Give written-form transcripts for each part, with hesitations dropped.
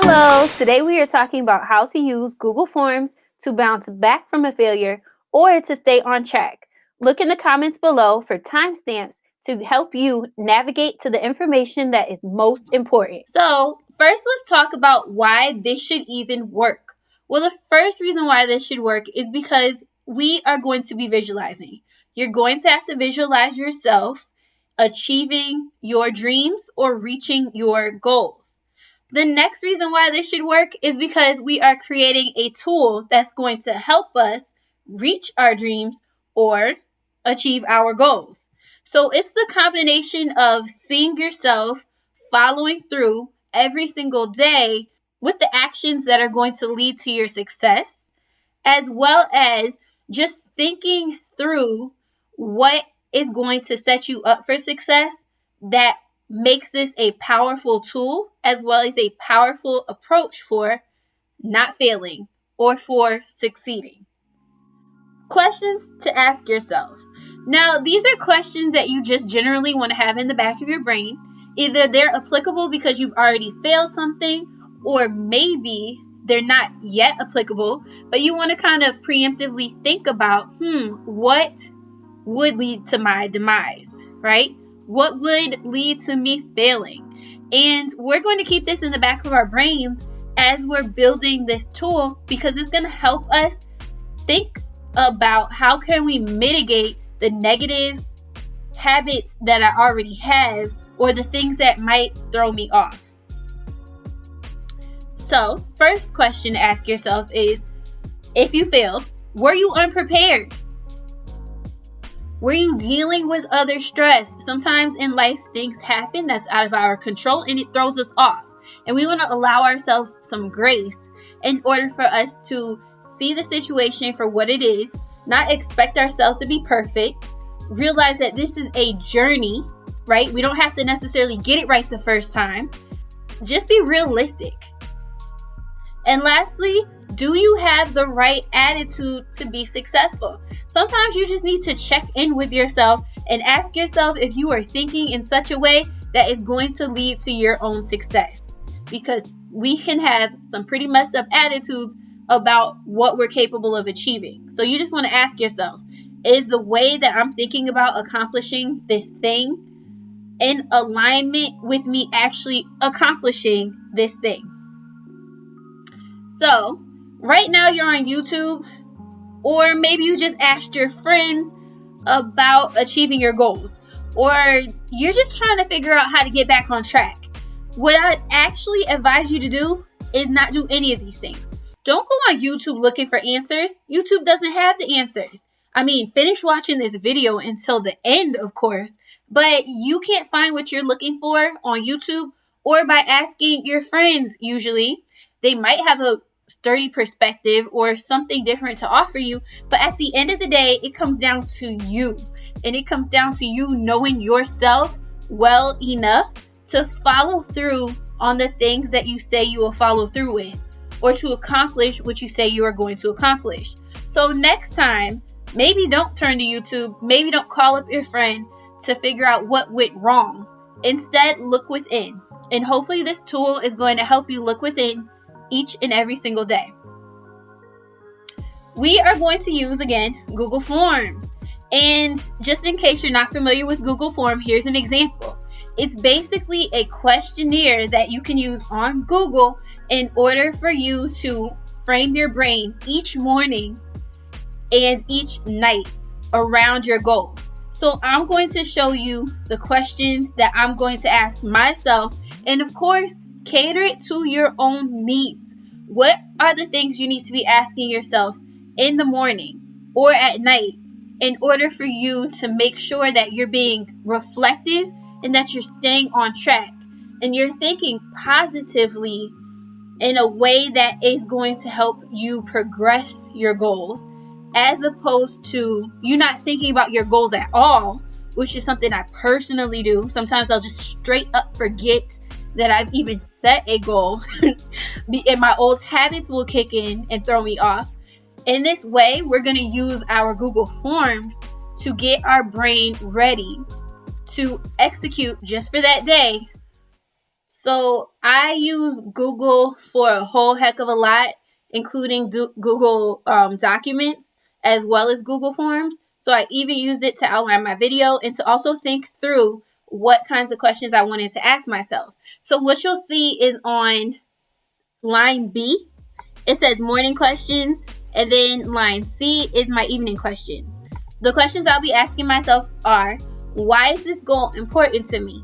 Hello, today we are talking about how to use Google Forms to bounce back from a failure or to stay on track. Look in the comments below for timestamps to help you navigate to the information that is most important. So, first let's talk about why this should even work. Well, the first reason why this should work is because we are going to be visualizing. You're going to have to visualize yourself achieving your dreams or reaching your goals. The next reason why this should work is because we are creating a tool that's going to help us reach our dreams or achieve our goals. So it's the combination of seeing yourself following through every single day with the actions that are going to lead to your success, as well as just thinking through what is going to set you up for success that makes this a powerful tool as well as a powerful approach for not failing or for succeeding. Questions to ask yourself. Now, these are questions that you just generally want to have in the back of your brain. Either they're applicable because you've already failed something, or maybe they're not yet applicable, but you want to kind of preemptively think about, what would lead to my demise, right? What would lead to me failing? And we're going to keep this in the back of our brains as we're building this tool because it's going to help us think about how can we mitigate the negative habits that I already have or the things that might throw me off. So, first question to ask yourself is, if you failed, were you unprepared? Were you dealing with other stress? Sometimes in life, things happen that's out of our control and it throws us off. And we want to allow ourselves some grace in order for us to see the situation for what it is, not expect ourselves to be perfect, realize that this is a journey, right? We don't have to necessarily get it right the first time. Just be realistic. And lastly, do you have the right attitude to be successful? Sometimes you just need to check in with yourself and ask yourself if you are thinking in such a way that is going to lead to your own success. Because we can have some pretty messed up attitudes about what we're capable of achieving. So you just want to ask yourself, is the way that I'm thinking about accomplishing this thing in alignment with me actually accomplishing this thing? So, right now you're on YouTube, or maybe you just asked your friends about achieving your goals, or you're just trying to figure out how to get back on track. What I'd actually advise you to do is not do any of these things. Don't go on YouTube looking for answers. YouTube doesn't have the answers. I mean, finish watching this video until the end, of course, but you can't find what you're looking for on YouTube or by asking your friends. Usually, they might have a sturdy perspective or something different to offer you, but at the end of the day, it comes down to you, and it comes down to you knowing yourself well enough to follow through on the things that you say you will follow through with, or to accomplish what you say you are going to accomplish. So next time, maybe don't turn to YouTube, maybe don't call up your friend to figure out what went wrong. Instead, look within, and hopefully this tool is going to help you look within each and every single day. We are going to use, again, Google Forms. And just in case you're not familiar with Google Form, here's an example. It's basically a questionnaire that you can use on Google in order for you to frame your brain each morning and each night around your goals. So I'm going to show you the questions that I'm going to ask myself, and of course, cater it to your own needs. What are the things you need to be asking yourself in the morning or at night in order for you to make sure that you're being reflective and that you're staying on track and you're thinking positively in a way that is going to help you progress your goals, as opposed to you not thinking about your goals at all, which is something I personally do. Sometimes I'll just straight up forget that I've even set a goal and my old habits will kick in and throw me off. In this way, we're going to use our Google Forms to get our brain ready to execute just for that day So I use Google for a whole heck of a lot, including Google Documents as well as Google Forms. So I even used it to outline my video and to also think through what kinds of questions I wanted to ask myself. So what you'll see is on line B, it says morning questions, and then line C is my evening questions. The questions I'll be asking myself are, why is this goal important to me?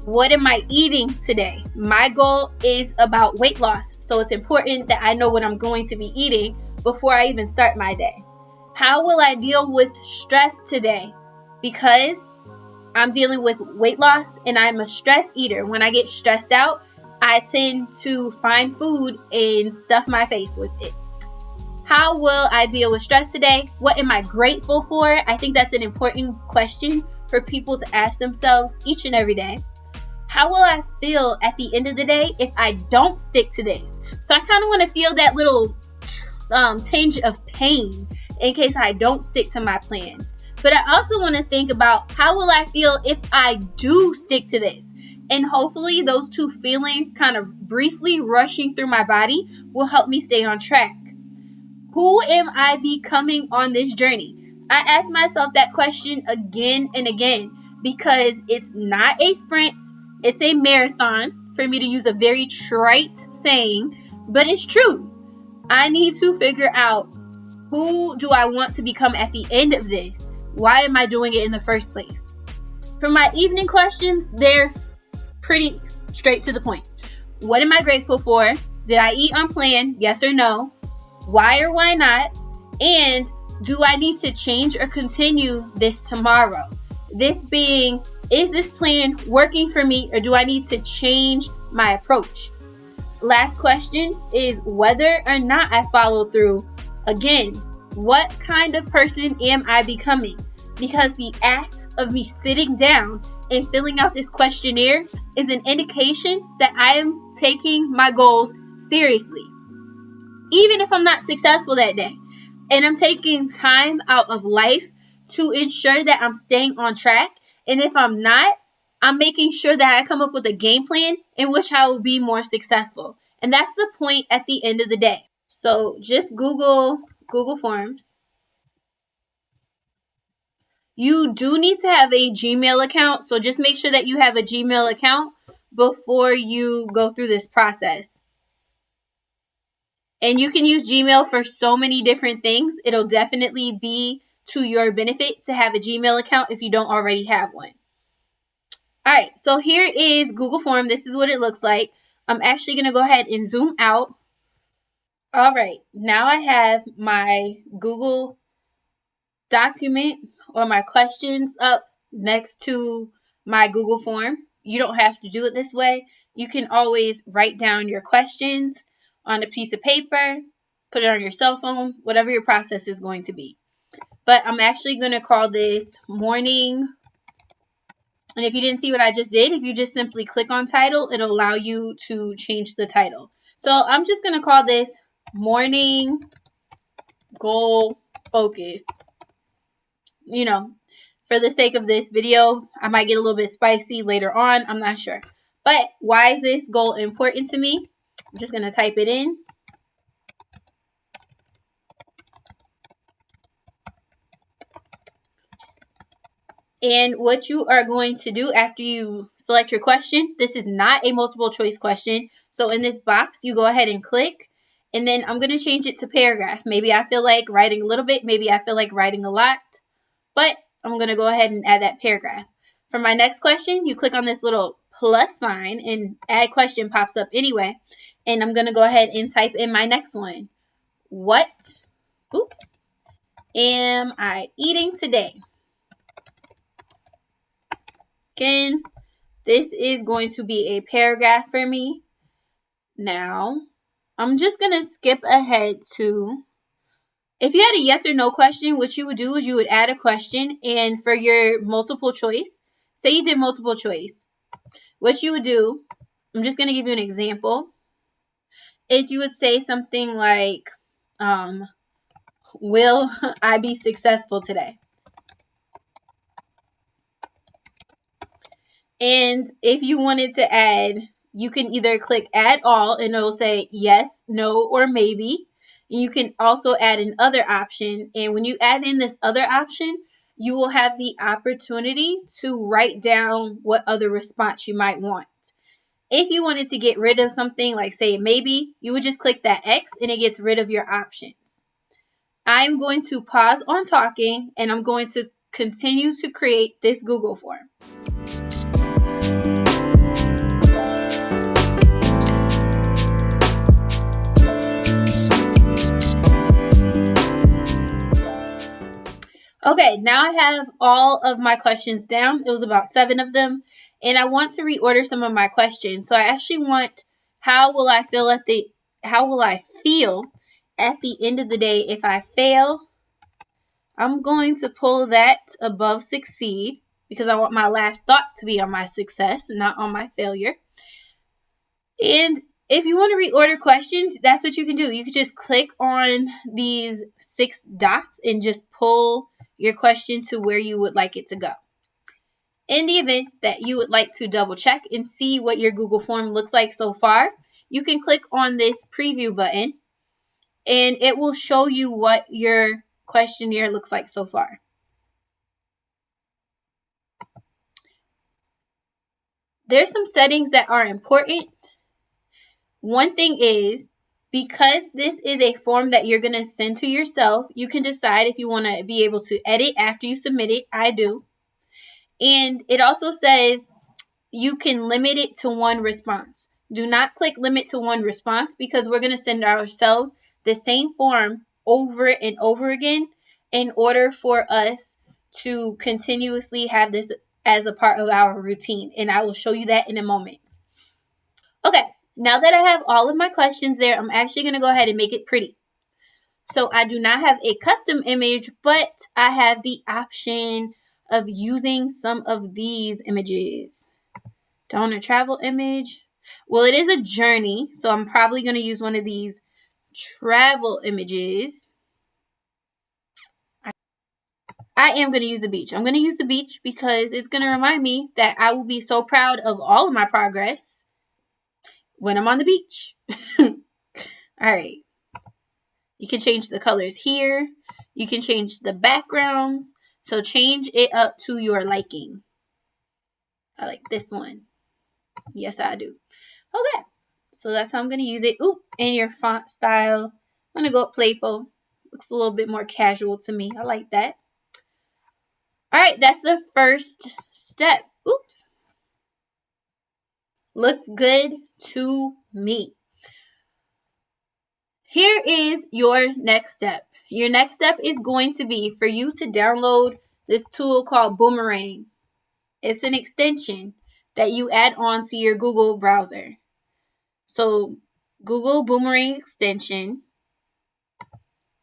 What am I eating today? My goal is about weight loss, so it's important that I know what I'm going to be eating before I even start my day. How will I deal with stress today? Because I'm dealing with weight loss and I'm a stress eater. When I get stressed out, I tend to find food and stuff my face with it. How will I deal with stress today? What am I grateful for? I think that's an important question for people to ask themselves each and every day. How will I feel at the end of the day if I don't stick to this? So I kind of want to feel that little tinge of pain in case I don't stick to my plan. But I also want to think about, how will I feel if I do stick to this? And hopefully those two feelings kind of briefly rushing through my body will help me stay on track. Who am I becoming on this journey? I ask myself that question again and again because it's not a sprint, it's a marathon, for me to use a very trite saying, but it's true. I need to figure out, who do I want to become at the end of this? Why am I doing it in the first place? For my evening questions, they're pretty straight to the point. What am I grateful for? Did I eat on plan? Yes or no? Why or why not? And do I need to change or continue this tomorrow? This being, is this plan working for me, or do I need to change my approach? Last question is whether or not I follow through. Again, what kind of person am I becoming? Because the act of me sitting down and filling out this questionnaire is an indication that I am taking my goals seriously. Even if I'm not successful that day, and I'm taking time out of life to ensure that I'm staying on track. And if I'm not, I'm making sure that I come up with a game plan in which I will be more successful. And that's the point at the end of the day. So just Google Forms. You do need to have a Gmail account, so just make sure that you have a Gmail account before you go through this process. And you can use Gmail for so many different things. It'll definitely be to your benefit to have a Gmail account if you don't already have one. All right, so here is Google Form. This is what it looks like. I'm actually going to go ahead and zoom out. All right, now I have my Google document or my questions up next to my Google Form. You don't have to do it this way. You can always write down your questions on a piece of paper, put it on your cell phone, whatever your process is going to be. But I'm actually going to call this morning. And if you didn't see what I just did, if you just simply click on title, it'll allow you to change the title. So I'm just going to call this morning goal focus. You know, for the sake of this video, I might get a little bit spicy later on. I'm not sure. But why is this goal important to me? I'm just going to type it in. And what you are going to do after you select your question, this is not a multiple choice question. So in this box, you go ahead and click. And then I'm going to change it to paragraph. Maybe I feel like writing a little bit. Maybe I feel like writing a lot. But I'm going to go ahead and add that paragraph. For my next question, you click on this little plus sign and add question pops up anyway. And I'm going to go ahead and type in my next one. What am I eating today? Again, this is going to be a paragraph for me. Now, I'm just going to skip ahead to, if you had a yes or no question, what you would do is you would add a question. And for your multiple choice, say you did multiple choice, what you would do, I'm just going to give you an example, is you would say something like, will I be successful today? And if you wanted to add you can either click add all and it'll say yes, no, or maybe. And you can also add an other option. And when you add in this other option, you will have the opportunity to write down what other response you might want. If you wanted to get rid of something, like say maybe, you would just click that X and it gets rid of your options. I'm going to pause on talking and I'm going to continue to create this Google form. Okay, now I have all of my questions down. It was about 7 of them. And I want to reorder some of my questions. So I actually want, how will I feel at the end of the day if I fail? I'm going to pull that above succeed because I want my last thought to be on my success and not on my failure. And if you want to reorder questions, that's what you can do. You can just click on these 6 dots and just pull your question to where you would like it to go. In the event that you would like to double check and see what your Google form looks like so far, you can click on this preview button and it will show you what your questionnaire looks like so far. There's some settings that are important. One thing is, because this is a form that you're going to send to yourself, you can decide if you want to be able to edit after you submit it. I do. And it also says you can limit it to 1 response. Do not click limit to 1 response because we're going to send ourselves the same form over and over again in order for us to continuously have this as a part of our routine. And I will show you that in a moment. Okay, now that I have all of my questions there, I'm actually going to go ahead and make it pretty. So I do not have a custom image, but I have the option of using some of these images. Don't a travel image. Well, it is a journey, so I'm probably going to use one of these travel images. I am going to use the beach. I'm going to use the beach because it's going to remind me that I will be so proud of all of my progress when I'm on the beach. All right. You can change the colors here. You can change the backgrounds. So change it up to your liking. I like this one. Yes, I do. Okay. So that's how I'm going to use it. Ooh, and your font style. I'm going to go with playful. Looks a little bit more casual to me. I like that. All right, that's the first step. Oops. Looks good to me. Here is your next step. Your next step is going to be for you to download this tool called Boomerang. It's an extension that you add on to your Google browser. So Google Boomerang extension,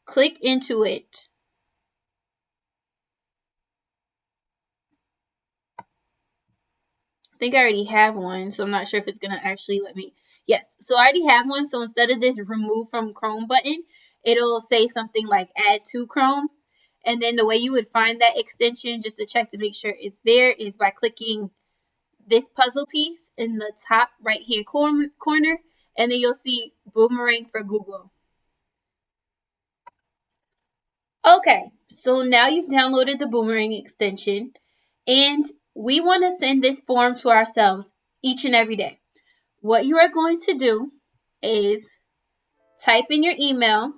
click into it. I think I already have one, so I'm not sure if it's going to actually let me. Yes, so I already have one. So instead of this remove from Chrome button, it'll say something like add to Chrome. And then the way you would find that extension, just to check to make sure it's there, is by clicking this puzzle piece in the top right hand corner. And then you'll see Boomerang for Google. Okay, so now you've downloaded the Boomerang extension. And we want to send this form to ourselves each and every day. What you are going to do is type in your email,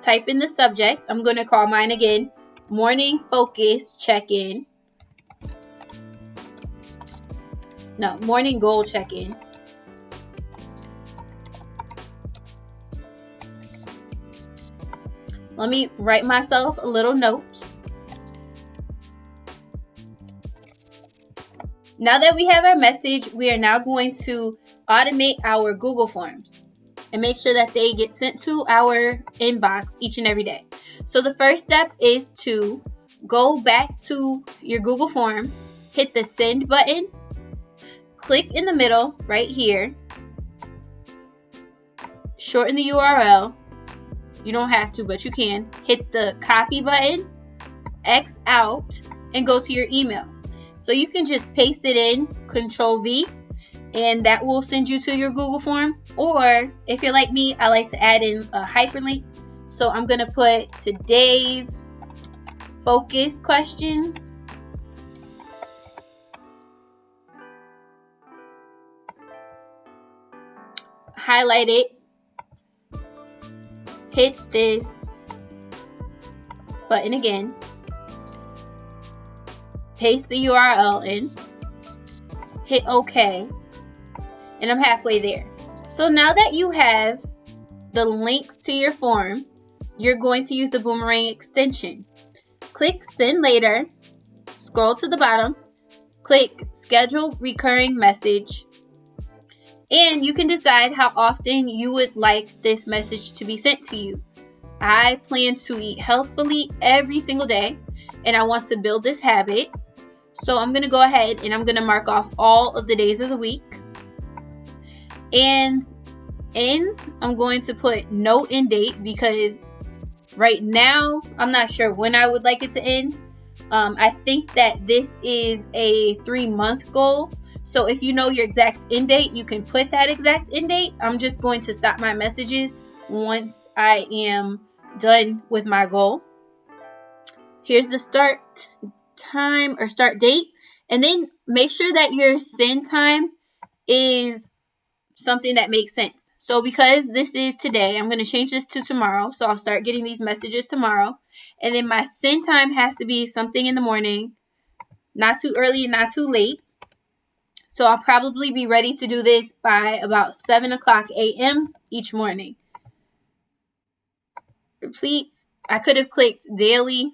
type in the subject. I'm going to call mine again, morning focus check-in. No, morning goal check-in. Let me write myself a little note. Now that we have our message, we are now going to automate our Google Forms and make sure that they get sent to our inbox each and every day. So the first step is to go back to your Google form, hit the send button, click in the middle right here, shorten the URL. You don't have to, but you can. Hit the copy button, X out, and go to your email. So you can just paste it in, Control V, and that will send you to your Google form. Or if you're like me, I like to add in a hyperlink. So I'm going to put today's focus questions. Highlight it. Hit this button again. Paste the URL in. Hit OK. And I'm halfway there. So now that you have the links to your form, you're going to use the Boomerang extension. Click Send Later, scroll to the bottom, click Schedule Recurring Message, and you can decide how often you would like this message to be sent to you. I plan to eat healthfully every single day, and I want to build this habit. So I'm going to go ahead and I'm going to mark off all of the days of the week. And ends, I'm going to put no end date because right now I'm not sure when I would like it to end. I think that this is a 3-month goal. So if you know your exact end date, you can put that exact end date. I'm just going to stop my messages once I am done with my goal. Here's the start time or start date. And then make sure that your send time is something that makes sense. So because this is today, I'm going to change this to tomorrow. So I'll start getting these messages tomorrow. And then my send time has to be something in the morning, not too early and not too late. So I'll probably be ready to do this by about 7 o'clock a.m. each morning. Repeat. I could have clicked daily,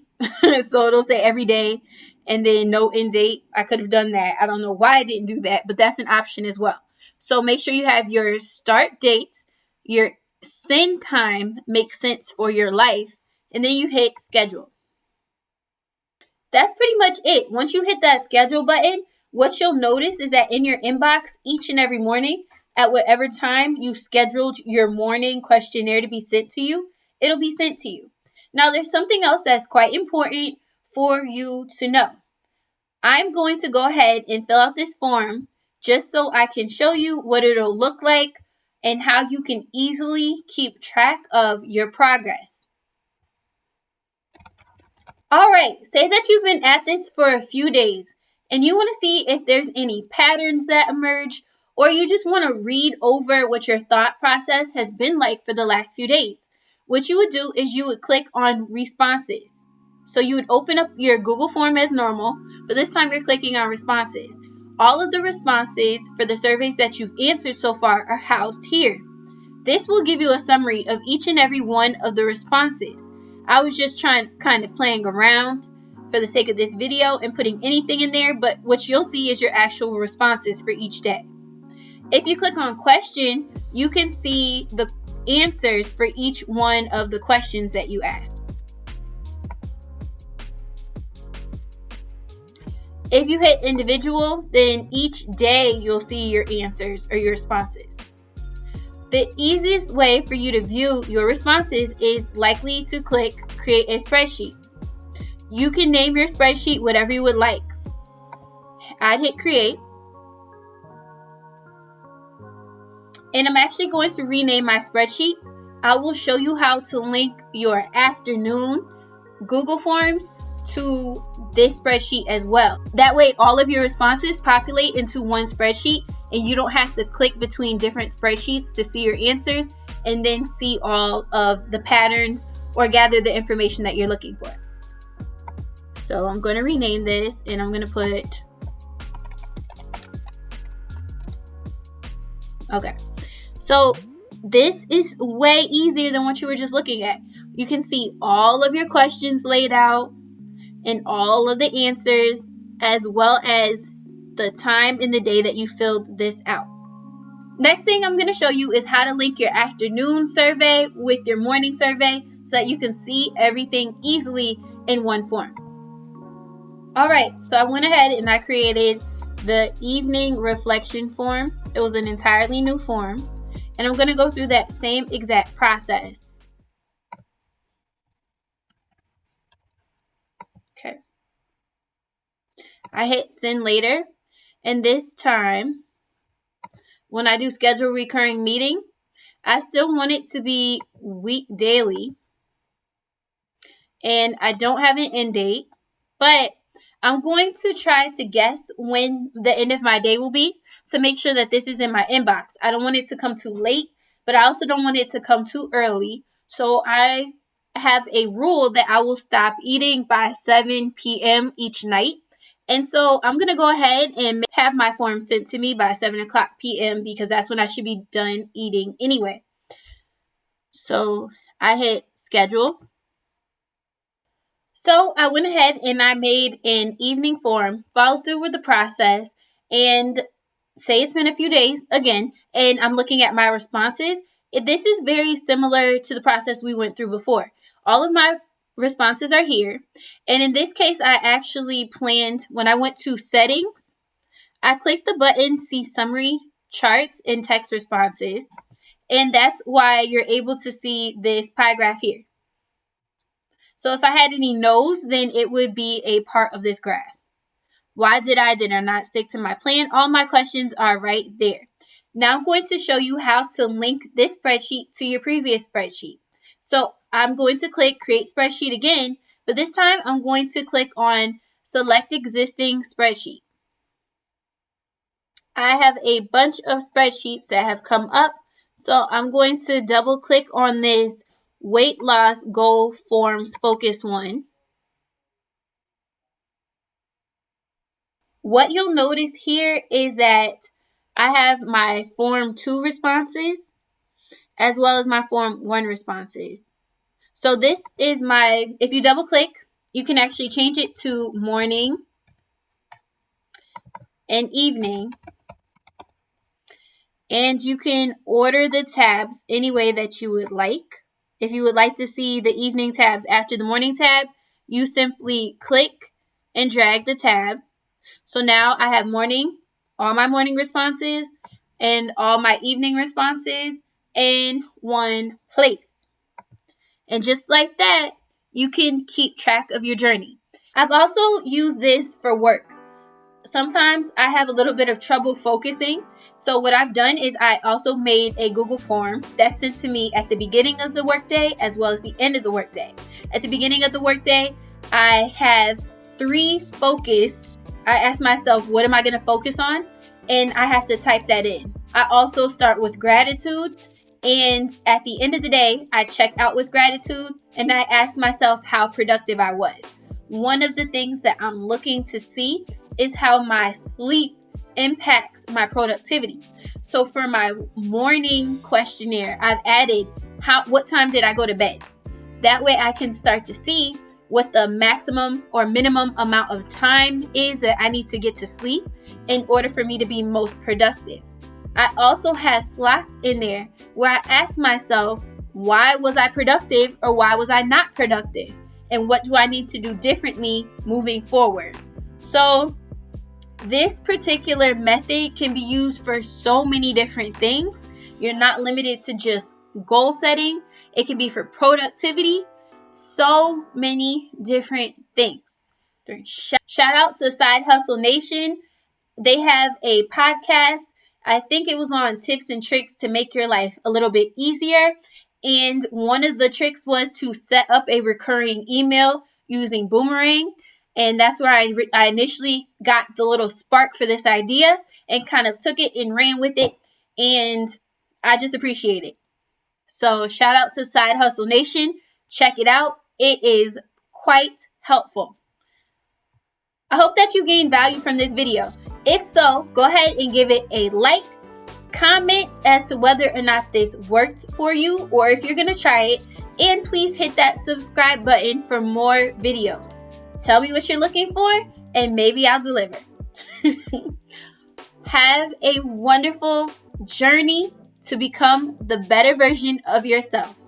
so it'll say every day, and then no end date. I could have done that. I don't know why I didn't do that, but that's an option as well. So make sure you have your start dates, your send time makes sense for your life, and then you hit schedule. That's pretty much it. Once you hit that schedule button, what you'll notice is that in your inbox each and every morning, at whatever time you scheduled your morning questionnaire to be sent to you, it'll be sent to you. Now, there's something else that's quite important for you to know. I'm going to go ahead and fill out this form just so I can show you what it'll look like and how you can easily keep track of your progress. All right, say that you've been at this for a few days and you want to see if there's any patterns that emerge, or you just want to read over what your thought process has been like for the last few days. What you would do is you would click on responses. So you would open up your Google form as normal, but this time you're clicking on responses. All of the responses for the surveys that you've answered so far are housed here. This will give you a summary of each and every one of the responses. I was just kind of playing around for the sake of this video and putting anything in there, but what you'll see is your actual responses for each day. If you click on question, you can see the answers for each one of the questions that you asked. If you hit individual, then each day you'll see your answers or your responses. The easiest way for you to view your responses is likely to click create a spreadsheet. You can name your spreadsheet whatever you would like. I'd hit create. And I'm actually going to rename my spreadsheet. I will show you how to link your afternoon Google Forms to this spreadsheet as well. That way all of your responses populate into one spreadsheet and you don't have to click between different spreadsheets to see your answers and then see all of the patterns or gather the information that you're looking for. So I'm going to rename this and I'm going to put, okay. So this is way easier than what you were just looking at. You can see all of your questions laid out and all of the answers, as well as the time in the day that you filled this out. Next thing I'm going to show you is how to link your afternoon survey with your morning survey so that you can see everything easily in one form. All right, so I went ahead and I created the evening reflection form. It was an entirely new form, and I'm going to go through that same exact process. Okay. I hit send later, and this time when I do schedule recurring meeting, I still want it to be daily, and I don't have an end date, but I'm going to try to guess when the end of my day will be to make sure that this is in my inbox. I don't want it to come too late, but I also don't want it to come too early. So I have a rule that I will stop eating by 7 p.m. each night. And so I'm going to go ahead and have my form sent to me by 7 o'clock p.m. because that's when I should be done eating anyway. So I hit schedule. So I went ahead and I made an evening form, followed through with the process, and say it's been a few days again, and I'm looking at my responses. This is very similar to the process we went through before. All of my responses are here. And in this case, I actually planned, when I went to settings, I clicked the button, see summary, charts, and text responses. And that's why you're able to see this pie graph here. So if I had any no's, then it would be a part of this graph. Why did I not stick to my plan? All my questions are right there. Now I'm going to show you how to link this spreadsheet to your previous spreadsheet. So I'm going to click Create Spreadsheet again, but this time I'm going to click on Select Existing Spreadsheet. I have a bunch of spreadsheets that have come up, so I'm going to double click on this weight loss goal forms focus one. What you'll notice here is that I have my form 2 responses as well as my form 1 responses. So this is if you double click, you can actually change it to morning and evening. And you can order the tabs any way that you would like. If you would like to see the evening tabs after the morning tab, you simply click and drag the tab. So now I have all my morning responses and all my evening responses in one place. And just like that, you can keep track of your journey. I've also used this for work. Sometimes I have a little bit of trouble focusing. So what I've done is I also made a Google form that's sent to me at the beginning of the workday as well as the end of the workday. At the beginning of the workday, I have 3 focus. I ask myself, what am I going to focus on? And I have to type that in. I also start with gratitude. And at the end of the day, I check out with gratitude and I ask myself how productive I was. One of the things that I'm looking to see is how my sleep impacts my productivity. So for my morning questionnaire, I've added what time did I go to bed? That way I can start to see what the maximum or minimum amount of time is that I need to get to sleep in order for me to be most productive. I also have slots in there where I ask myself, why was I productive or why was I not productive? And what do I need to do differently moving forward? So this particular method can be used for so many different things. You're not limited to just goal setting. It can be for productivity. So many different things. Shout out to Side Hustle Nation. They have a podcast. I think it was on tips and tricks to make your life a little bit easier. And one of the tricks was to set up a recurring email using Boomerang. And that's where I initially got the little spark for this idea and kind of took it and ran with it. And I just appreciate it. So shout out to Side Hustle Nation. Check it out. It is quite helpful. I hope that you gained value from this video. If so, go ahead and give it a like. Comment as to whether or not this worked for you or if you're going to try it. And please hit that subscribe button for more videos. Tell me what you're looking for and maybe I'll deliver. Have a wonderful journey to become the better version of yourself.